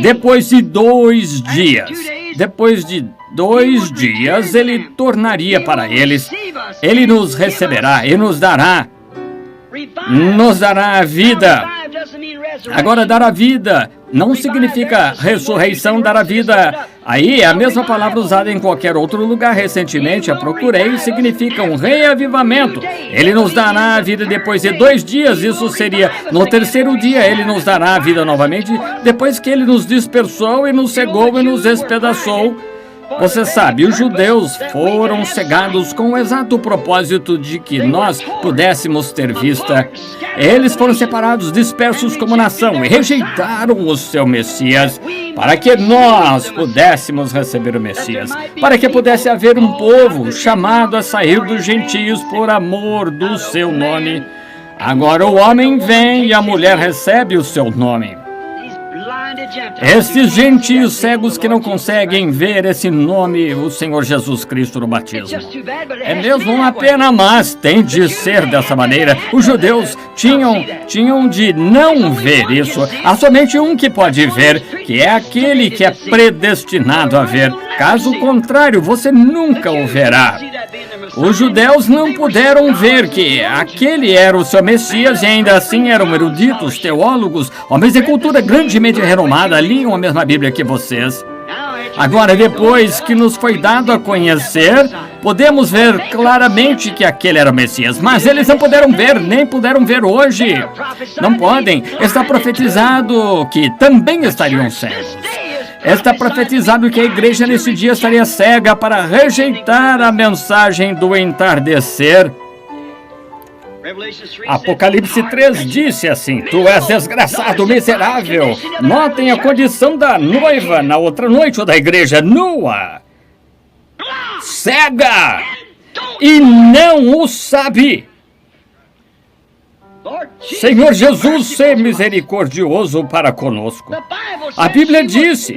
depois de 2 dias. Depois de 2 dias, ele tornaria para eles. Ele nos receberá e nos dará a vida. Agora, dar a vida não significa ressurreição, dar a vida. Aí é a mesma palavra usada em qualquer outro lugar. Recentemente a procurei, significa um reavivamento. Ele nos dará a vida depois de 2 dias, isso seria no 3º dia. Ele nos dará a vida novamente, depois que ele nos dispersou e nos cegou e nos despedaçou. Você sabe, os judeus foram cegados com o exato propósito de que nós pudéssemos ter vista. Eles foram separados, dispersos como nação, e rejeitaram o seu Messias, para que nós pudéssemos receber o Messias, para que pudesse haver um povo chamado a sair dos gentios por amor do seu nome. Agora o homem vem e a mulher recebe o seu nome. Estes gentios cegos que não conseguem ver esse nome, o Senhor Jesus Cristo no batismo. É mesmo uma pena, mas tem de ser dessa maneira. Os judeus tinham de não ver isso. Há somente um que pode ver, que é aquele que é predestinado a ver. Caso contrário, você nunca o verá. Os judeus não puderam ver que aquele era o seu Messias e ainda assim eram eruditos, teólogos, homens de cultura grandemente renomada, liam a mesma Bíblia que vocês. Agora, depois que nos foi dado a conhecer, podemos ver claramente que aquele era o Messias, mas eles não puderam ver, nem puderam ver hoje. Não podem. Está profetizado que também estariam cegos. Está profetizado que a igreja nesse dia estaria cega para rejeitar a mensagem do entardecer. Apocalipse 3 disse assim: Tu és desgraçado, miserável. Notem a condição da noiva na outra noite, ou da igreja nua. Cega! E não o sabe. Senhor Jesus, seja misericordioso para conosco. A Bíblia disse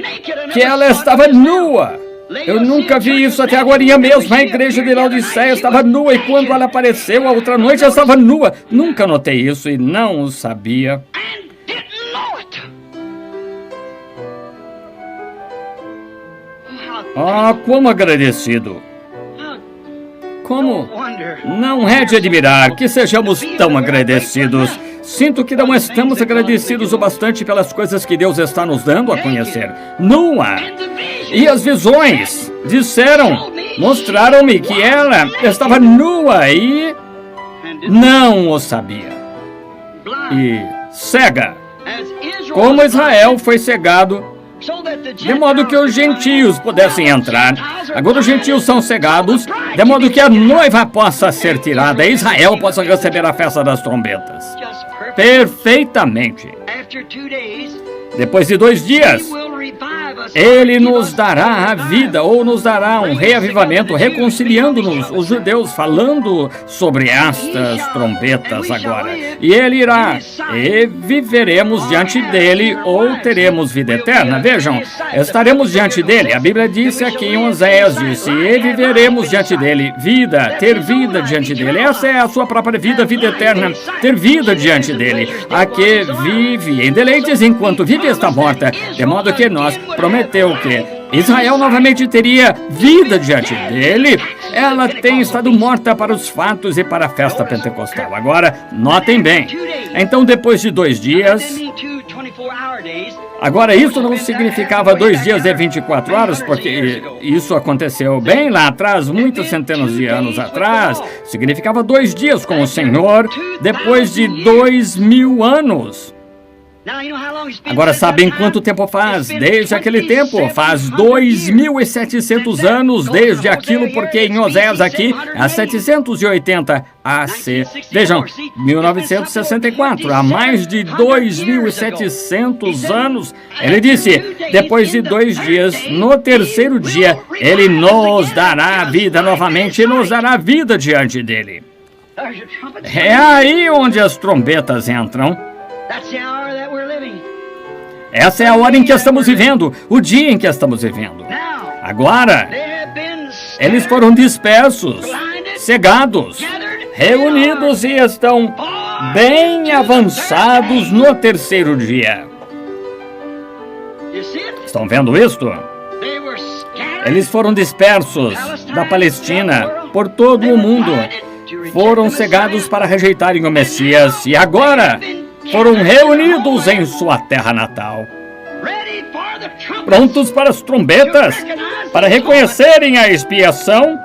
que ela estava nua. Eu nunca vi isso até agora mesmo. A igreja de Laodiceia estava nua e quando ela apareceu a outra noite, ela estava nua. Nunca notei isso e não o sabia. Ah, como agradecido. Como não é de admirar que sejamos tão agradecidos. Sinto que não estamos agradecidos o bastante pelas coisas que Deus está nos dando a conhecer. Nua. E as visões mostraram-me que ela estava nua e não o sabia. E cega. Como Israel foi cegado, de modo que os gentios pudessem entrar. Agora os gentios são cegados, de modo que a noiva possa ser tirada e Israel possa receber a festa das trombetas. Perfeitamente. Depois de 2 dias, Ele nos dará a vida, ou nos dará um reavivamento, reconciliando-nos, os judeus, falando sobre estas trombetas agora. E Ele irá, e viveremos diante dEle, ou teremos vida eterna. Vejam, estaremos diante dEle. A Bíblia disse aqui em Oséias, disse, e viveremos diante dEle, vida, ter vida diante dEle. Essa é a sua própria vida, vida eterna, ter vida diante dEle. A que vive em deleites enquanto vive está morta, de modo que nós prometeu que Israel novamente teria vida diante dele. Ela tem estado morta para os fatos e para a festa pentecostal. Agora, notem bem. Então, depois de 2 dias... Agora, isso não significava 2 dias e 24 horas, porque isso aconteceu bem lá atrás, muitas centenas de anos atrás. Significava 2 dias com o Senhor, depois de 2000 anos. Agora, sabem quanto tempo faz? Desde aquele tempo, faz 2.700 anos desde aquilo, porque em Oséias aqui, há 780 AC. Vejam, 1964, há mais de 2.700 anos, ele disse, depois de 2 dias, no 3º dia, ele nos dará vida novamente e nos dará vida diante dele. É aí onde as trombetas entram. Essa é a hora em que estamos vivendo, o dia em que estamos vivendo. Agora, eles foram dispersos, cegados, reunidos e estão bem avançados no 3º dia. Estão vendo isto? Eles foram dispersos da Palestina por todo o mundo. Foram cegados para rejeitarem o Messias e agora foram reunidos em sua terra natal. Prontos para as trombetas, para reconhecerem a expiação.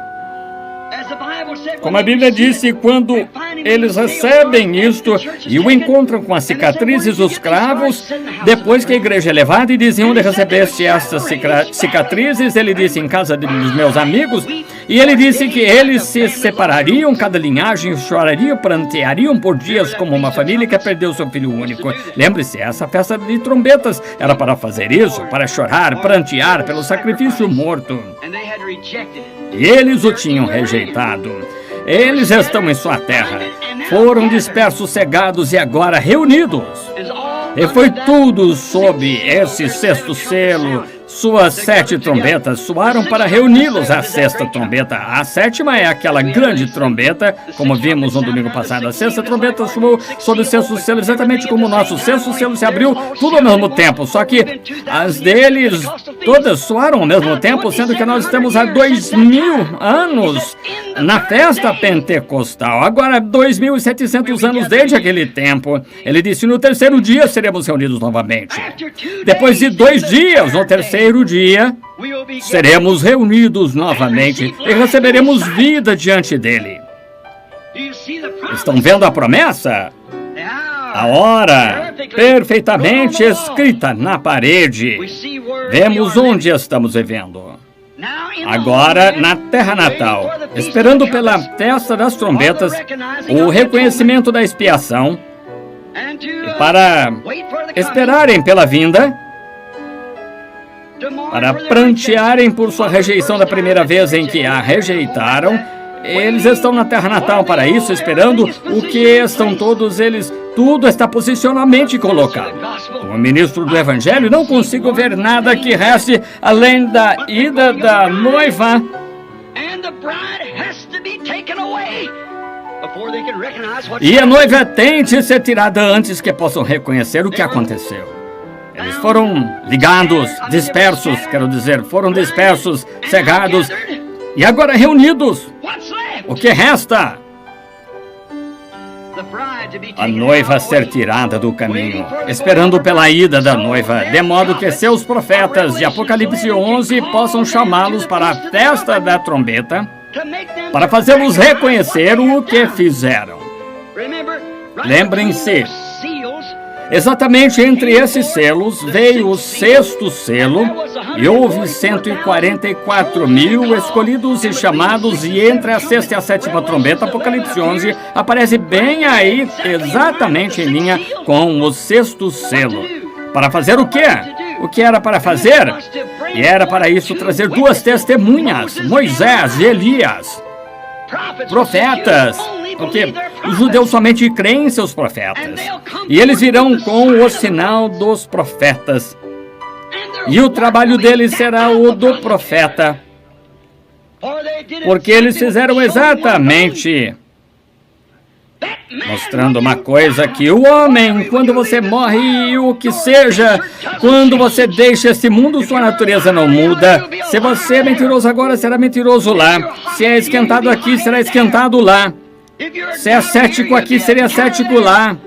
Como a Bíblia disse, quando eles recebem isto e o encontram com as cicatrizes dos cravos, depois que a igreja é levada e dizem onde recebeste estas cicatrizes, ele disse em casa dos meus amigos, e ele disse que eles se separariam, cada linhagem chorariam, pranteariam por dias como uma família que perdeu seu filho único. Lembre-se, essa festa de trombetas era para fazer isso, para chorar, prantear pelo sacrifício morto. E eles o tinham rejeitado. Eles estão em sua terra. Foram dispersos, cegados e agora reunidos. E foi tudo sob esse sexto selo. Suas 7 trombetas soaram para reuni-los à sexta trombeta. A sétima é aquela grande trombeta, como vimos no domingo passado. A sexta trombeta soou sob o sexto selo, exatamente como o nosso sexto selo se abriu tudo ao mesmo tempo. Só que as deles todas soaram ao mesmo tempo, sendo que nós estamos há 2000 anos na festa pentecostal. Agora 2.700 anos desde aquele tempo. Ele disse, no terceiro dia seremos reunidos novamente. Depois de 2 dias, no terceiro dia, seremos reunidos novamente e receberemos vida diante dele. Estão vendo a promessa? A hora perfeitamente escrita na parede. Vemos onde estamos vivendo. Agora, na terra natal, esperando pela festa das trombetas, o reconhecimento da expiação, e para esperarem pela vinda, para prantearem por sua rejeição da primeira vez em que a rejeitaram, eles estão na terra natal para isso, esperando o que estão todos eles. Tudo está posicionalmente colocado. Como ministro do Evangelho, não consigo ver nada que reste além da ida da noiva. E a noiva tem de ser tirada antes que possam reconhecer o que aconteceu. Eles foram ligados, dispersos, quero dizer, foram dispersos, cegados e agora reunidos. O que resta? A noiva ser tirada do caminho, esperando pela ida da noiva, de modo que seus profetas de Apocalipse 11 possam chamá-los para a festa da trombeta, para fazê-los reconhecer o que fizeram. Lembrem-se, exatamente entre esses selos veio o sexto selo e houve 144 mil escolhidos e chamados, e entre a sexta e a sétima trombeta, Apocalipse 11, aparece bem aí, exatamente em linha com o sexto selo. Para fazer o quê? O que era para fazer? E era para isso trazer 2 testemunhas, Moisés e Elias, profetas, porque os judeus somente creem em seus profetas. E eles virão com o sinal dos profetas. E o trabalho deles será o do profeta. Porque eles fizeram exatamente, mostrando uma coisa, que o homem, quando você morre e o que seja, quando você deixa esse mundo, sua natureza não muda. Se você é mentiroso agora, será mentiroso lá. Se é esquentado aqui, será esquentado lá. Se é cético aqui, seria cético lá.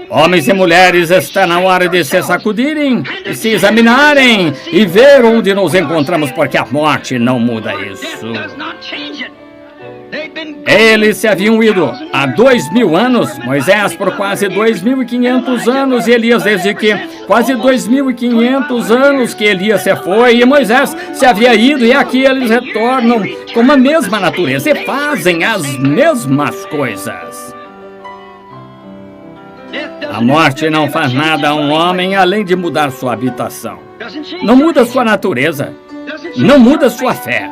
Homens e mulheres, está na hora de se sacudirem, e se examinarem e ver onde nos encontramos, porque a morte não muda isso. Eles se haviam ido há 2.000 anos, Moisés por quase 2.500 anos, e Elias desde que quase 2.500 anos que Elias se foi, e Moisés se havia ido, e aqui eles retornam com a mesma natureza e fazem as mesmas coisas. A morte não faz nada a um homem além de mudar sua habitação. Não muda sua natureza, não muda sua fé.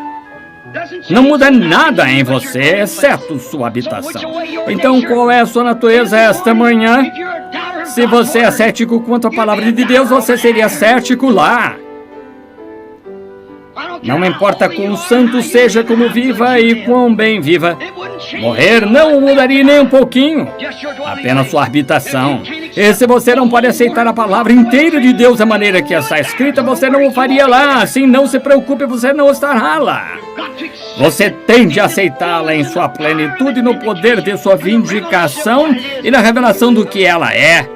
Não muda nada em você, exceto sua habitação. Então, qual é a sua natureza esta manhã? Se você é cético quanto à palavra de Deus, você seria cético lá. Não importa quão santo seja, como viva e quão bem viva, Morrer não mudaria nem um pouquinho, apenas sua habitação. E se você não pode aceitar a palavra inteira de Deus da maneira que está escrita, você não o faria lá. Assim, não se preocupe, você não estará lá. Você tem de aceitá-la em sua plenitude, no poder de sua vindicação e na revelação do que ela é.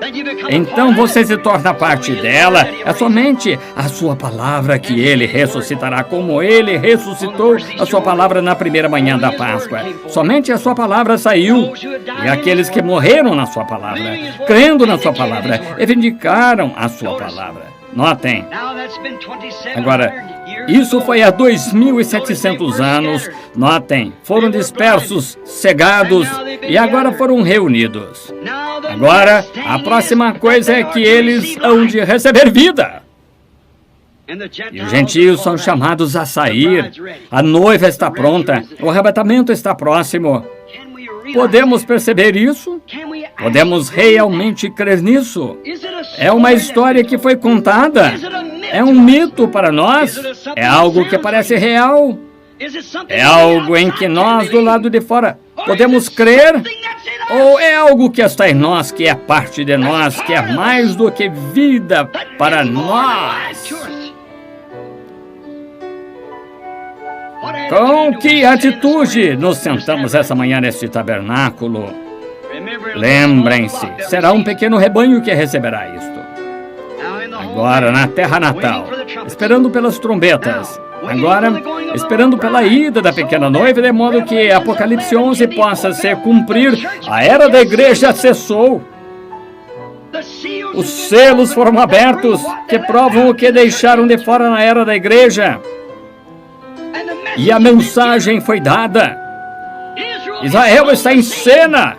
Então você se torna parte dela. É somente a sua palavra que ele ressuscitará, como ele ressuscitou a sua palavra na primeira manhã da Páscoa. Somente a sua palavra saiu. E aqueles que morreram na sua palavra, crendo na sua palavra, e vindicaram a sua palavra. Notem. Agora, isso foi há 2.700 anos. Notem, foram dispersos, cegados e agora foram reunidos. Agora, a próxima coisa é que eles hão de receber vida. E os gentios são chamados a sair. A noiva está pronta. O arrebatamento está próximo. Podemos perceber isso? Podemos realmente crer nisso? É uma história que foi contada? É um mito para nós? É algo que parece real? É algo em que nós, do lado de fora, podemos crer? Ou é algo que está em nós, que é parte de nós, que é mais do que vida para nós? Com que atitude nos sentamos essa manhã neste tabernáculo? Lembrem-se, será um pequeno rebanho que receberá isto. Agora, na terra natal, esperando pelas trombetas. Agora, esperando pela ida da pequena noiva, de modo que Apocalipse 11 possa se cumprir. A era da igreja cessou. Os selos foram abertos, que provam o que deixaram de fora na era da igreja. E a mensagem foi dada. Israel está em cena.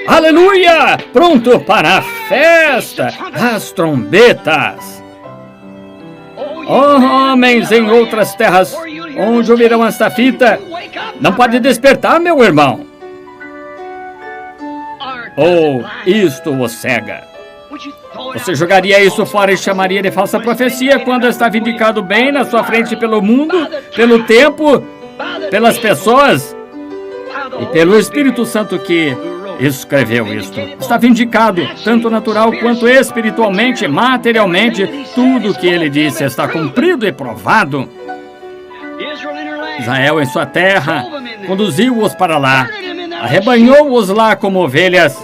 Aleluia! Pronto para a festa. As trombetas. Oh, homens em outras terras, onde ouvirão esta fita, não pode despertar, meu irmão. Ou isto o cega. Você jogaria isso fora e chamaria de falsa profecia quando está vindicado bem na sua frente pelo mundo, pelo tempo, pelas pessoas e pelo Espírito Santo que escreveu isto. Está vindicado, tanto natural quanto espiritualmente, materialmente. Tudo o que ele disse está cumprido e provado. Israel em sua terra conduziu-os para lá, arrebanhou-os lá como ovelhas.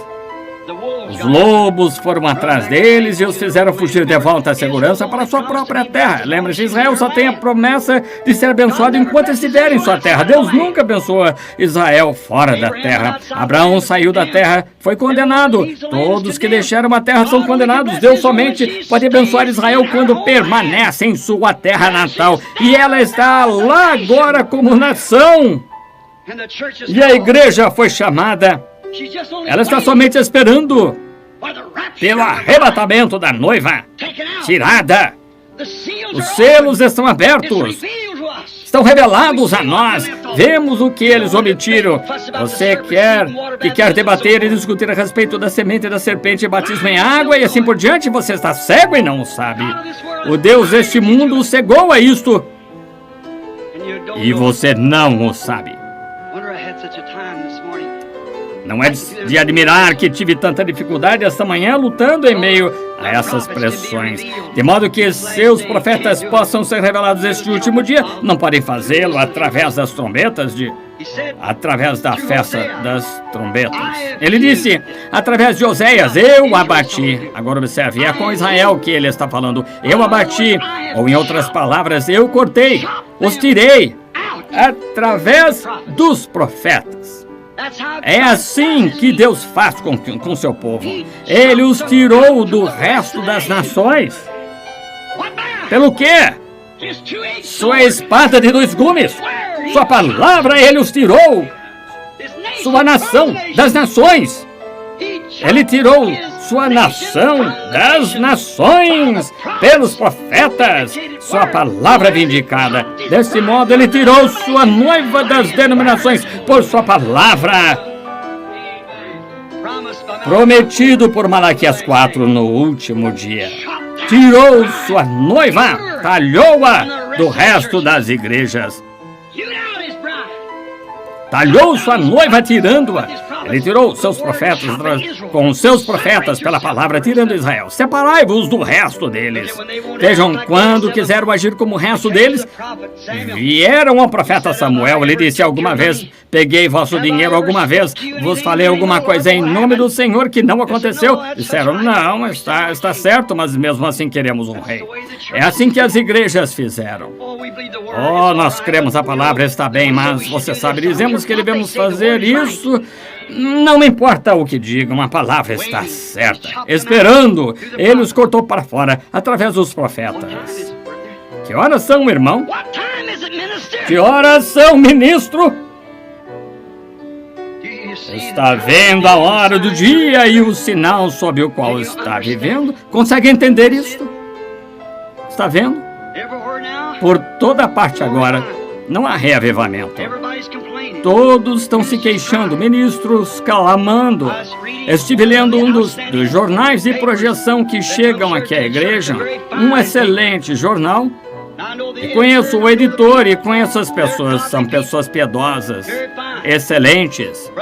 Os lobos foram atrás deles e os fizeram fugir de volta à segurança para sua própria terra. Lembre-se, Israel só tem a promessa de ser abençoado enquanto estiver em sua terra. Deus nunca abençoa Israel fora da terra. Abraão saiu da terra, foi condenado. Todos que deixaram a terra são condenados. Deus somente pode abençoar Israel quando permanece em sua terra natal. E ela está lá agora como nação. E a igreja foi chamada. Ela está somente esperando pelo arrebatamento da noiva. Tirada. Os selos estão abertos. Estão revelados a nós. Vemos o que eles omitiram. Você quer debater e discutir a respeito da semente da serpente e batismo em água e assim por diante, você está cego e não o sabe. O Deus deste mundo o cegou a isto. E você não o sabe. Não é de admirar que tive tanta dificuldade esta manhã lutando em meio a essas pressões. De modo que seus profetas possam ser revelados neste último dia, não podem fazê-lo através das trombetas, através da festa das trombetas. Ele disse, através de Oséias, eu abati. Agora observe, é com Israel que ele está falando. Eu abati, ou em outras palavras, eu cortei, os tirei, através dos profetas. É assim que Deus faz com seu povo. Ele os tirou do resto das nações. Pelo quê? Sua espada de 2 gumes. Sua palavra ele os tirou. Sua nação das nações. Ele tirou sua nação das nações pelos profetas, sua palavra vindicada. Desse modo, ele tirou sua noiva das denominações por sua palavra. Prometido por Malaquias 4 no último dia. Tirou sua noiva, talhou-a do resto das igrejas. talhou sua noiva tirando-a. Ele tirou seus profetas com seus profetas pela palavra, tirando Israel. Separai-vos do resto deles. Vejam, quando quiseram agir como o resto deles, vieram ao profeta Samuel. Ele disse alguma vez: peguei vosso dinheiro, alguma vez vos falei alguma coisa em nome do Senhor que não aconteceu. Disseram: não, está certo, mas mesmo assim queremos um rei. É assim que as igrejas fizeram. Oh, nós cremos a palavra, está bem, mas você sabe, dizemos que devemos fazer isso. Não importa o que digam, a palavra está certa. Esperando, ele os cortou para fora através dos profetas. Que horas são, irmão? Que horas são, ministro? Está vendo a hora do dia e o sinal sob o qual está vivendo? Consegue entender isso? Está vendo? Por toda parte agora, não há reavivamento. Todos estão se queixando, ministros clamando. Estive lendo um dos jornais de projeção que chegam aqui à igreja, um excelente jornal. E conheço o editor e conheço as pessoas, são pessoas piedosas, excelentes.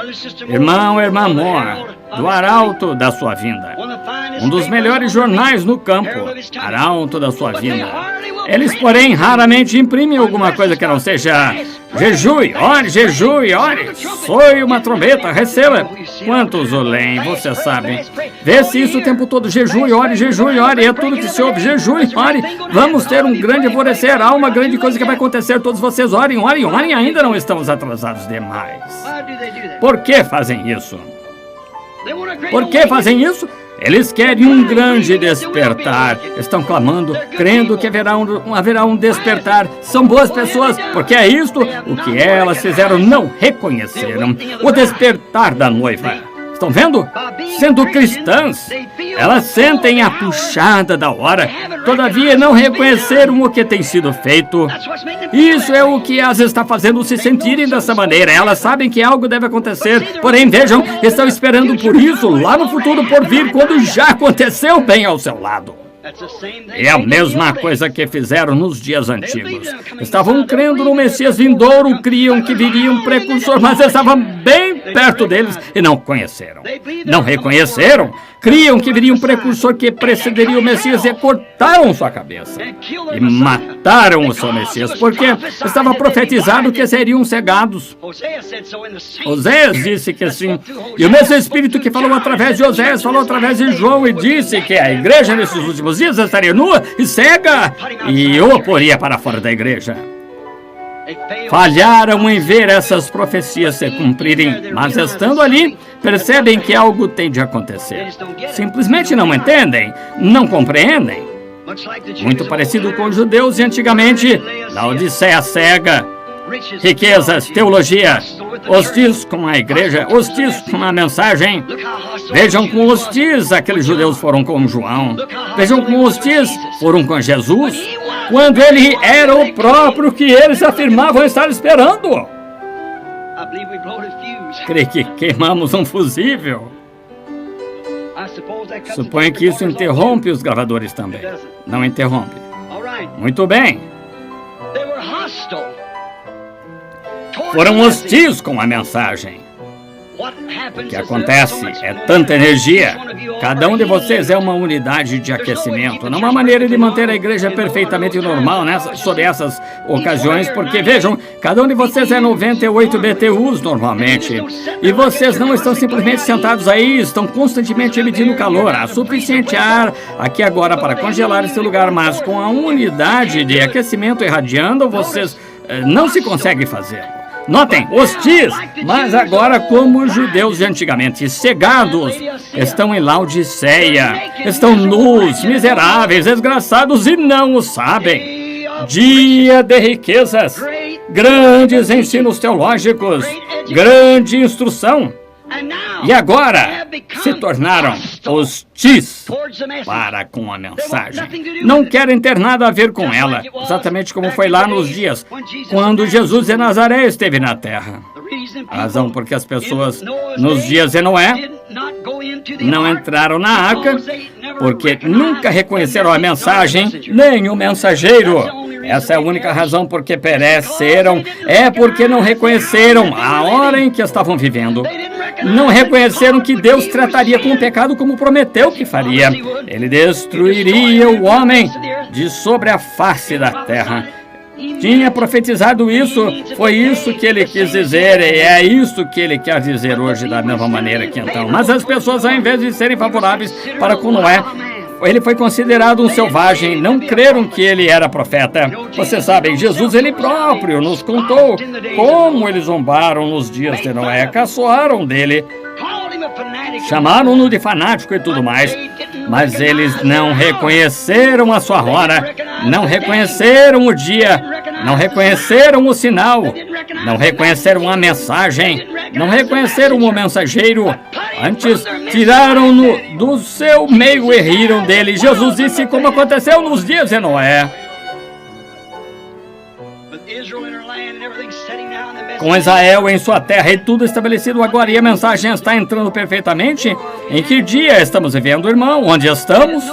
Irmão, irmã Moore, do arauto da sua vinda. Um dos melhores jornais no campo, arauto da sua vinda. Eles, porém, raramente imprimem alguma coisa que não seja jejue, ore, soe uma trombeta, receba. Quantos o leem, você sabe. Vê-se isso o tempo todo, jejue, ore, é tudo que se ouve, jejue, ore. Vamos ter um grande alvorecer, há uma grande coisa que vai acontecer, todos vocês orem, ainda não estamos atrasados demais. Por que fazem isso? Por que fazem isso? Eles querem um grande despertar. Estão clamando, crendo que haverá um despertar. São boas pessoas, porque é isto o que elas fizeram, não reconheceram. O despertar da noiva. Estão vendo? Sendo cristãs, elas sentem a puxada da hora, todavia não reconheceram o que tem sido feito. Isso é o que as está fazendo se sentirem dessa maneira. Elas sabem que algo deve acontecer, porém, vejam, estão esperando por isso lá no futuro por vir, quando já aconteceu bem ao seu lado. É a mesma coisa que fizeram nos dias antigos. Estavam crendo no Messias vindouro, criam que viria um precursor, mas estavam bem perto deles e não conheceram. Não reconheceram. Criam que viria um precursor que precederia o Messias e cortaram sua cabeça. E mataram o seu Messias, porque estava profetizado que seriam cegados. Oséias disse que sim. E o mesmo Espírito que falou através de Oséias, falou através de João e disse que a igreja nesses últimos dias estaria nua e cega e o poria para fora da igreja. Falharam em ver essas profecias se cumprirem, mas estando ali, percebem que algo tem de acontecer. Simplesmente não entendem, não compreendem. Muito parecido com os judeus de antigamente, Laodiceia cega, riquezas, teologia, hostis com a igreja, hostis com a mensagem. Vejam como hostis aqueles judeus foram com João. Vejam como hostis foram com Jesus, quando ele era o próprio que eles afirmavam estar esperando. Creio que queimamos um fusível. Suponho que isso interrompe os gravadores também. Não interrompe. Muito bem. Foram hostis com a mensagem. O que acontece é tanta energia. Cada um de vocês é uma unidade de aquecimento. Não há maneira de manter a igreja perfeitamente normal sob essas ocasiões, porque, vejam, cada um de vocês é 98 BTUs normalmente. E vocês não estão simplesmente sentados aí, estão constantemente emitindo calor. Há suficiente ar aqui agora para congelar esse lugar, mas com a unidade de aquecimento irradiando, vocês não se conseguem fazer. Notem, hostis, mas agora como os judeus de antigamente, cegados, estão em Laodiceia, estão nus, miseráveis, desgraçados e não o sabem. Dia de riquezas, grandes ensinos teológicos, grande instrução. E agora se tornaram hostis para com a mensagem. Não querem ter nada a ver com ela, exatamente como foi lá nos dias quando Jesus de Nazaré esteve na terra. A razão porque as pessoas nos dias de Noé não entraram na arca, porque nunca reconheceram a mensagem nem o mensageiro. Essa é a única razão por que pereceram. É porque não reconheceram a hora em que estavam vivendo. Não reconheceram que Deus trataria com o pecado como prometeu que faria. Ele destruiria o homem de sobre a face da terra. Tinha profetizado isso, foi isso que ele quis dizer, e é isso que ele quer dizer hoje da mesma maneira que então. Mas as pessoas, ao invés de serem favoráveis para com Noé, ele foi considerado um selvagem, não creram que ele era profeta. Vocês sabem, Jesus ele próprio nos contou como eles zombaram nos dias de Noé, caçoaram dele, chamaram-no de fanático e tudo mais, mas eles não reconheceram a sua hora, não reconheceram o dia, não reconheceram o sinal, não reconheceram a mensagem, não reconheceram o mensageiro. Antes, tiraram-no do seu meio e riram dele. Jesus disse como aconteceu nos dias de Noé. Com Israel em sua terra e tudo estabelecido agora, e a mensagem está entrando perfeitamente. Em que dia estamos vivendo, irmão? Onde estamos?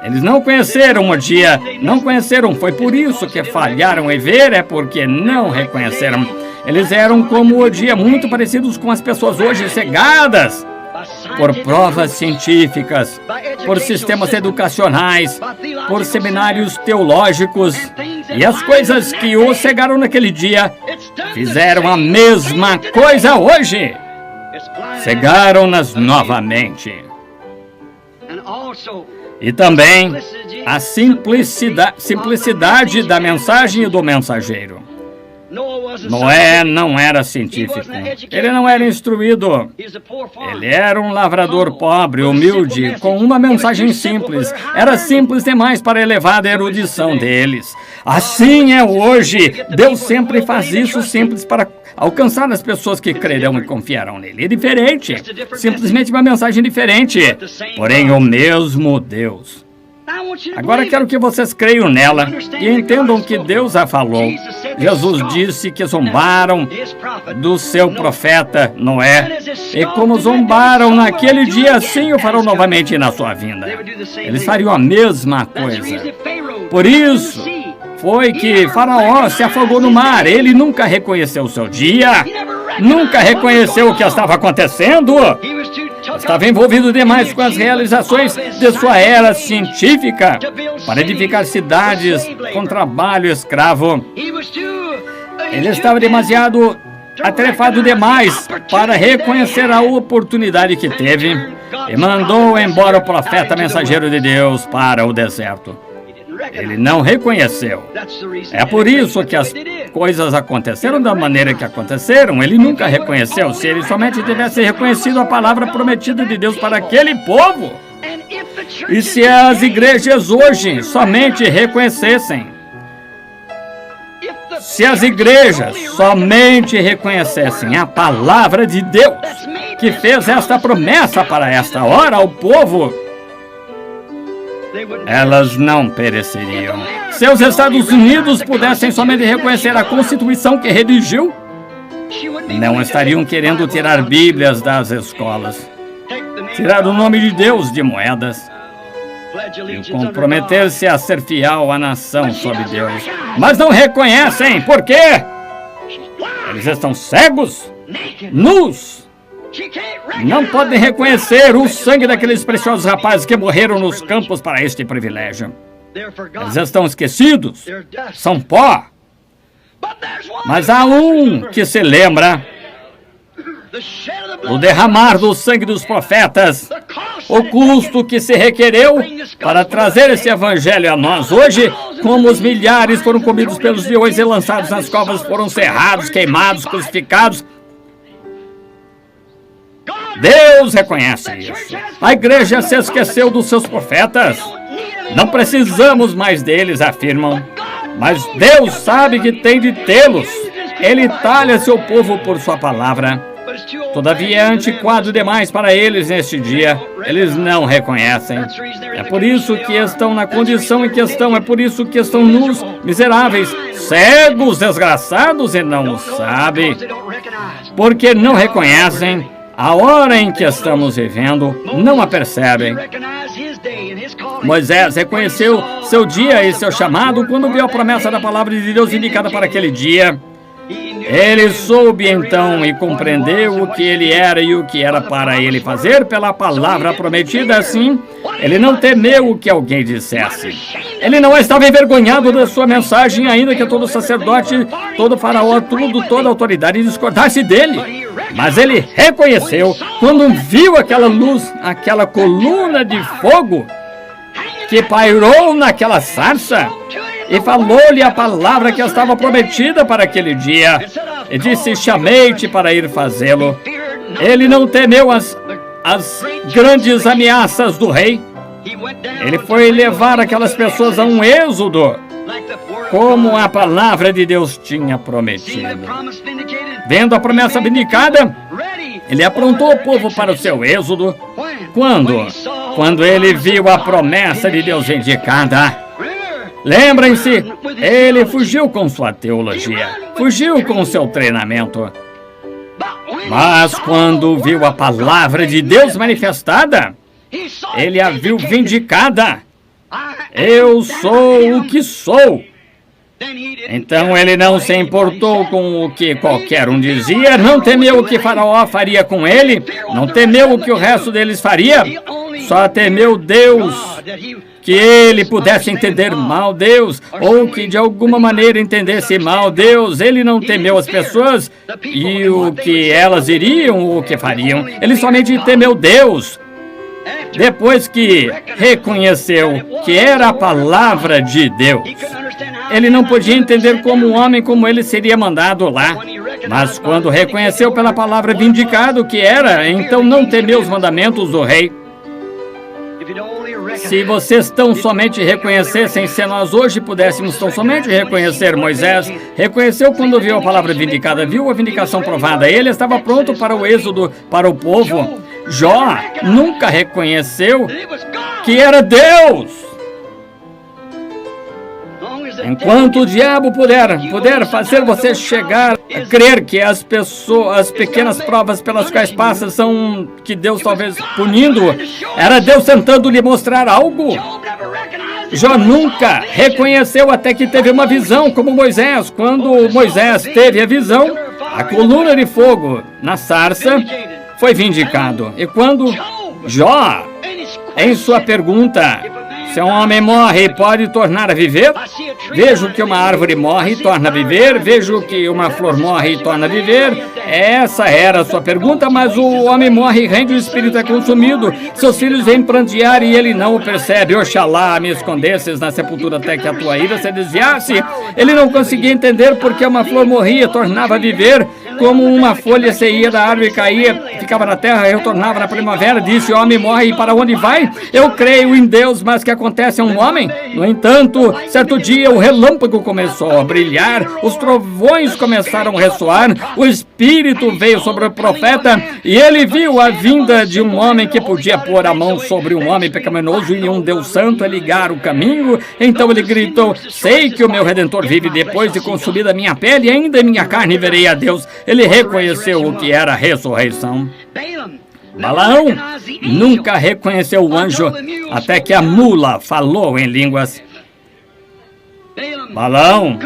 Eles não conheceram o dia, não conheceram, foi por isso que falharam em ver, é porque não reconheceram. Eles eram como o dia, muito parecidos com as pessoas hoje, cegadas por provas científicas, por sistemas educacionais, por seminários teológicos, e as coisas que os cegaram naquele dia fizeram a mesma coisa hoje. Cegaram-nas novamente. E também a simplicidade da mensagem e do mensageiro. Noé não era científico, ele não era instruído, ele era um lavrador pobre, humilde, com uma mensagem simples. Era simples demais para a elevada erudição deles. Assim é hoje, Deus sempre faz isso simples para alcançar as pessoas que crerão e confiarão nele. É diferente, simplesmente uma mensagem diferente, porém o mesmo Deus. Agora quero que vocês creiam nela e entendam que Deus a falou. Jesus disse que zombaram do seu profeta Noé, e como zombaram naquele dia, assim o farão novamente na sua vinda. Eles fariam a mesma coisa. Por isso foi que Faraó se afogou no mar. Ele nunca reconheceu o seu dia, nunca reconheceu o que estava acontecendo. Estava envolvido demais com as realizações de sua era científica para edificar cidades com trabalho escravo. Ele estava demasiado atarefado demais para reconhecer a oportunidade que teve e mandou embora o profeta mensageiro de Deus para o deserto. Ele não reconheceu. É por isso que as coisas aconteceram da maneira que aconteceram. Ele nunca reconheceu. Se ele somente tivesse reconhecido a palavra prometida de Deus para aquele povo, e se as igrejas hoje somente reconhecessem, se as igrejas somente reconhecessem a palavra de Deus, que fez esta promessa para esta hora ao povo, elas não pereceriam. Se os Estados Unidos pudessem somente reconhecer a Constituição que redigiu, não estariam querendo tirar Bíblias das escolas, tirar o nome de Deus de moedas e comprometer-se a ser fiel à nação sob Deus. Mas não reconhecem. Por quê? Eles estão cegos, nus. Não podem reconhecer o sangue daqueles preciosos rapazes que morreram nos campos para este privilégio. Eles estão esquecidos, são pó. Mas há um que se lembra do derramar do sangue dos profetas, o custo que se requereu para trazer esse evangelho a nós hoje, como os milhares foram comidos pelos leões e lançados nas covas, foram cerrados, queimados, crucificados. Deus reconhece isso. A igreja se esqueceu dos seus profetas. Não precisamos mais deles, afirmam. Mas Deus sabe que tem de tê-los. Ele talha seu povo por sua palavra. Todavia é antiquado demais para eles neste dia. Eles não reconhecem. É por isso que estão na condição em que estão. É por isso que estão nus, miseráveis, cegos, desgraçados e não o sabem. Porque não reconhecem A hora em que estamos vivendo, não a percebem. Moisés reconheceu seu dia e seu chamado quando viu a promessa da palavra de Deus indicada para aquele dia. Ele soube então e compreendeu o que ele era e o que era para ele fazer pela palavra prometida. Assim, ele não temeu o que alguém dissesse. Ele não estava envergonhado da sua mensagem, ainda que todo sacerdote, todo faraó, toda autoridade discordasse dele. Mas ele reconheceu quando viu aquela luz, aquela coluna de fogo que pairou naquela sarça e falou-lhe a palavra que estava prometida para aquele dia. E disse: chamei-te para ir fazê-lo. Ele não temeu as grandes ameaças do rei. Ele foi levar aquelas pessoas a um êxodo, como a palavra de Deus tinha prometido. Vendo a promessa vindicada, ele aprontou o povo para o seu êxodo. Quando ele viu a promessa de Deus vindicada. Lembrem-se, ele fugiu com sua teologia, fugiu com seu treinamento. Mas quando viu a palavra de Deus manifestada, ele a viu vindicada. Eu sou o que sou. Então ele não se importou com o que qualquer um dizia, não temeu o que Faraó faria com ele, não temeu o que o resto deles faria, só temeu Deus, que ele pudesse entender mal Deus, ou que de alguma maneira entendesse mal Deus. Ele não temeu as pessoas e o que elas iriam ou o que fariam, ele somente temeu Deus. Depois que reconheceu que era a palavra de Deus, ele não podia entender como um homem como ele seria mandado lá. Mas quando reconheceu pela palavra vindicado que era, então não temeu os mandamentos do rei. Se vocês tão somente reconhecessem, se nós hoje pudéssemos tão somente reconhecer, Moisés reconheceu quando viu a palavra vindicada, viu a vindicação provada, ele estava pronto para o êxodo, para o povo. Jó nunca reconheceu que era Deus. Enquanto o diabo puder fazer você chegar a crer que as pequenas provas pelas quais passa são que Deus talvez punindo, era Deus tentando lhe mostrar algo. Jó nunca reconheceu até que teve uma visão, como Moisés. Quando Moisés teve a visão, a coluna de fogo na sarça foi vindicado. E quando Jó, em sua pergunta, se um homem morre, pode tornar a viver? Vejo que uma árvore morre e torna a viver. Vejo que uma flor morre e torna a viver. Essa era a sua pergunta, mas o homem morre e rende, o espírito é consumido. Seus filhos vêm prantear e ele não o percebe. Oxalá me escondesses na sepultura até que a tua ira se desviasse. Ele não conseguia entender porque uma flor morria, tornava a viver. Como uma folha se ia da árvore, caía, ficava na terra, retornava na primavera. Disse: o homem morre e para onde vai? Eu creio em Deus, mas que acontece a um homem? No entanto, certo dia o relâmpago começou a brilhar, os trovões começaram a ressoar, o Espírito veio sobre o profeta e ele viu a vinda de um homem que podia pôr a mão sobre um homem pecaminoso e um Deus santo a ligar o caminho. Então ele gritou: sei que o meu Redentor vive, depois de consumida a minha pele, ainda em minha carne verei a Deus. Ele reconheceu o que era a ressurreição. Balaão nunca reconheceu o anjo até que a mula falou em línguas. Balaão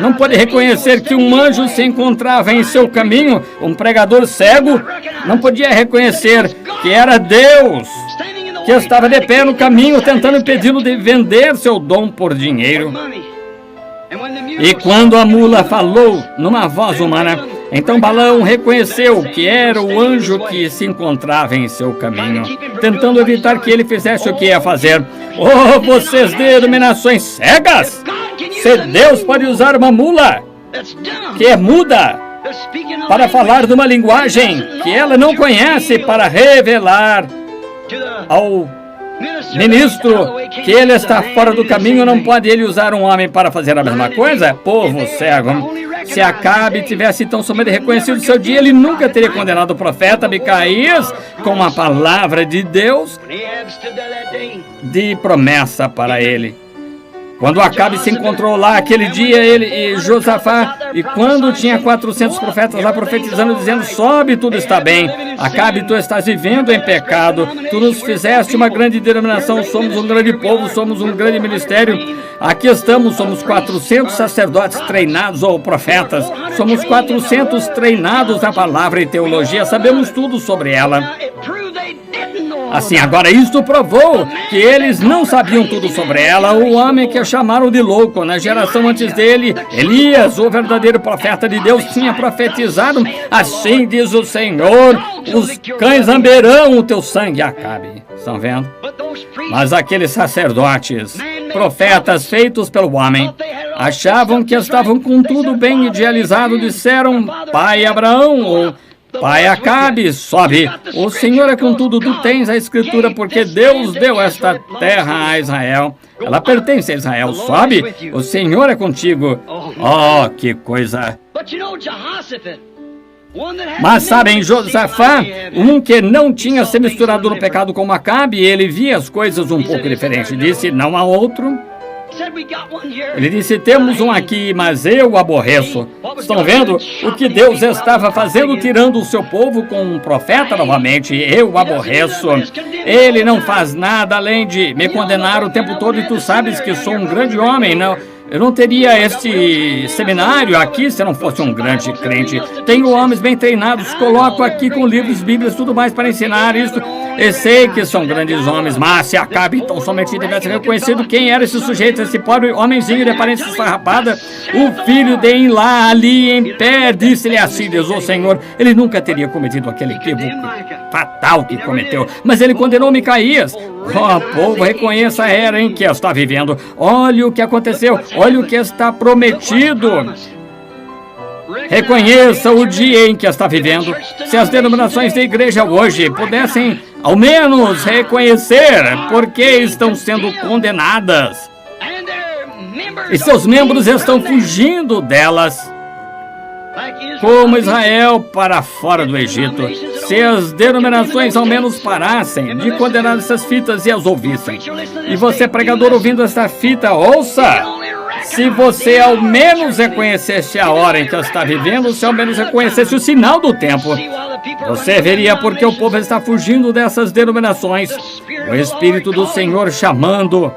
não pôde reconhecer que um anjo se encontrava em seu caminho. Um pregador cego não podia reconhecer que era Deus que estava de pé no caminho tentando impedi-lo de vender seu dom por dinheiro. E quando a mula falou numa voz humana, então Balaão reconheceu que era o anjo que se encontrava em seu caminho, tentando evitar que ele fizesse o que ia fazer. Oh, vocês denominações cegas! Se Deus pode usar uma mula que é muda para falar de uma linguagem que ela não conhece, para revelar ao ministro que ele está fora do caminho, não pode ele usar um homem para fazer a mesma coisa? Povo cego. Se Acabe tivesse tão somente reconhecido seu dia, ele nunca teria condenado o profeta Micaías com uma palavra de Deus de promessa para ele. Quando Acabe se encontrou lá aquele dia, ele e Josafá, e quando tinha 400 profetas lá profetizando, dizendo: sobe, tudo está bem. Acabe, tu estás vivendo em pecado, tu nos fizeste uma grande denominação, somos um grande povo, somos um grande ministério. Aqui estamos, somos 400 sacerdotes treinados ou profetas, somos 400 treinados na palavra e teologia, sabemos tudo sobre ela. Assim, agora isto provou que eles não sabiam tudo sobre ela. O homem que chamaram de louco na geração antes dele, Elias, o verdadeiro profeta de Deus, tinha profetizado: assim diz o Senhor, os cães lamberão o teu sangue. Acabe, estão vendo? Mas aqueles sacerdotes, profetas feitos pelo homem, achavam que estavam com tudo bem idealizado, disseram: pai Abraão, ou pai Acabe, sobe. O Senhor é com tudo, tu tens a escritura, porque Deus deu esta terra a Israel. Ela pertence a Israel, sobe. O Senhor é contigo. Oh, que coisa. Mas sabem, Josafá, um que não tinha se misturado no pecado como Acabe, ele via as coisas um pouco diferente. Disse: não há outro. Ele disse: temos um aqui, mas eu o aborreço. Estão vendo o que Deus estava fazendo, tirando o seu povo com um profeta novamente? Eu o aborreço. Ele não faz nada além de me condenar o tempo todo, e tu sabes que sou um grande homem, não? Eu não teria este seminário aqui se não fosse um grande crente. Tenho homens bem treinados, coloco aqui com livros, bíblias, tudo mais para ensinar isso. Eu sei que são grandes homens, mas se Acabe então somente tivesse reconhecido quem era esse sujeito, esse pobre homenzinho de aparência esfarrapada, o filho de Enlá ali em pé, disse-lhe: assim diz o Senhor. Ele nunca teria cometido aquele equívoco fatal que cometeu, mas ele condenou Micaías. Oh, povo, reconheça a era em que está vivendo. Olha o que aconteceu, olha o que está prometido. Reconheça o dia em que está vivendo. Se as denominações da igreja hoje pudessem, ao menos, reconhecer porque estão sendo condenadas e seus membros estão fugindo delas, como Israel para fora do Egito. Se as denominações ao menos parassem de condenar essas fitas e as ouvissem. E você, pregador, ouvindo esta fita, ouça! Se você ao menos reconhecesse a hora em que está vivendo, se ao menos reconhecesse o sinal do tempo, você veria porque o povo está fugindo dessas denominações. O Espírito do Senhor chamando.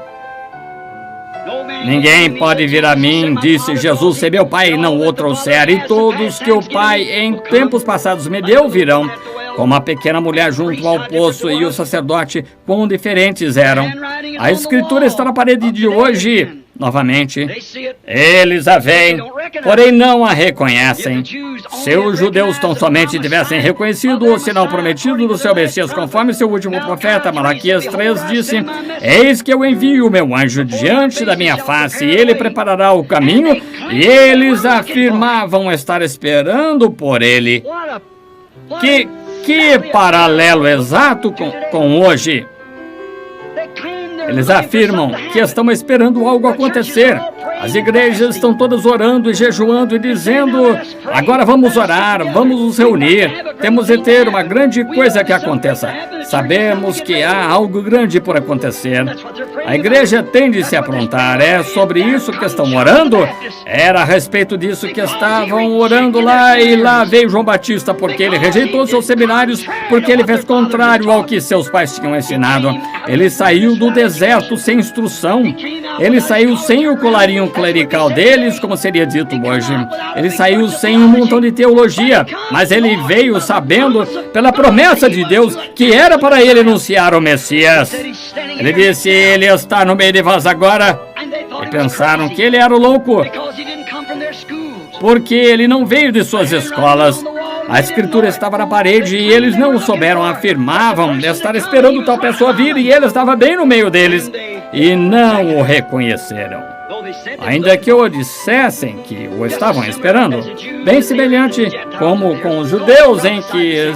Ninguém pode vir a mim, disse Jesus, se meu Pai não o trouxer, e todos que o Pai em tempos passados me deu virão. Como a pequena mulher junto ao poço e o sacerdote, quão diferentes eram. A Escritura está na parede de hoje. Novamente, eles a veem, porém não a reconhecem. Se os judeus tão somente tivessem reconhecido o sinal prometido do seu Messias, conforme seu último profeta, Malaquias 3, disse: eis que eu envio o meu anjo diante da minha face, e ele preparará o caminho, e eles afirmavam estar esperando por ele. Que paralelo exato com hoje. Eles afirmam que estão esperando algo acontecer. As igrejas estão todas orando e jejuando e dizendo: agora vamos orar, vamos nos reunir, temos de ter uma grande coisa que aconteça. Sabemos que há algo grande por acontecer. A igreja tem de se aprontar. É sobre isso que estão orando? Era a respeito disso que estavam orando lá, e lá veio João Batista, porque ele rejeitou seus seminários, porque ele fez contrário ao que seus pais tinham ensinado. Ele saiu do deserto sem instrução. Ele saiu sem o colarinho clerical deles, como seria dito hoje. Ele saiu sem um montão de teologia, mas ele veio sabendo, pela promessa de Deus, que era para ele anunciar o Messias. Ele disse: ele está no meio de vós agora. E pensaram que ele era o louco, porque ele não veio de suas escolas. A Escritura estava na parede e eles não o souberam. Afirmavam estar esperando tal pessoa vir, e ele estava bem no meio deles e não o reconheceram, ainda que o dissessem que o estavam esperando. Bem semelhante como com os judeus, em que